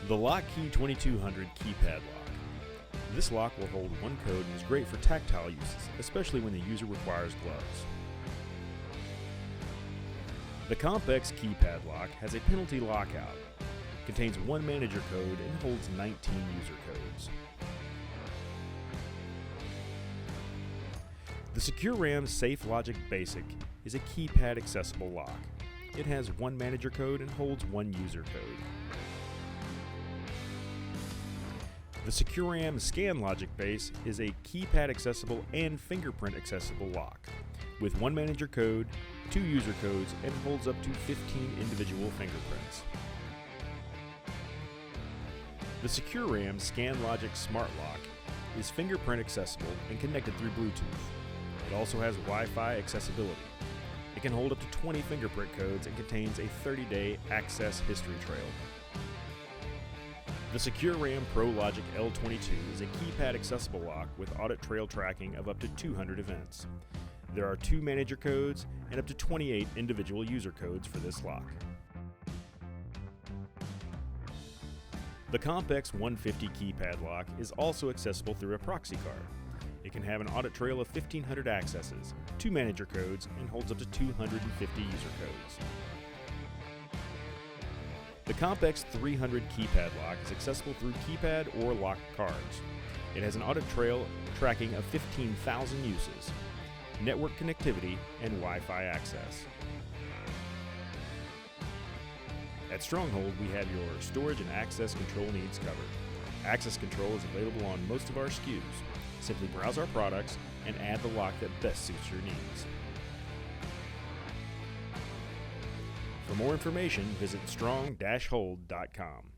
The Lockkey 2200 keypad lock. This lock will hold one code and is great for tactile uses, especially when the user requires gloves. The Compex keypad lock has a penalty lockout, contains one manager code, and holds 19 user codes. The SecureRAM Safe Logic Basic is a keypad accessible lock. It has one manager code and holds one user code. The SecureRAM Scan Logic Base is a keypad accessible and fingerprint accessible lock with one manager code, two user codes, and holds up to 15 individual fingerprints. The SecureRAM Scan Logic Smart Lock is fingerprint accessible and connected through Bluetooth. It also has Wi-Fi accessibility. It can hold up to 20 fingerprint codes and contains a 30-day access history trail. The SecureRAM Pro Logic L22 is a keypad accessible lock with audit trail tracking of up to 200 events. There are 2 manager codes and up to 28 individual user codes for this lock. The Compex 150 keypad lock is also accessible through a proxy card. It can have an audit trail of 1,500 accesses, 2 manager codes, and holds up to 250 user codes. The Compex 300 keypad lock is accessible through keypad or lock cards. It has an audit trail tracking of 15,000 uses, network connectivity, and Wi-Fi access. At Stronghold, we have your storage and access control needs covered. Access control is available on most of our SKUs. Simply browse our products and add the lock that best suits your needs. For more information, visit strong-hold.com.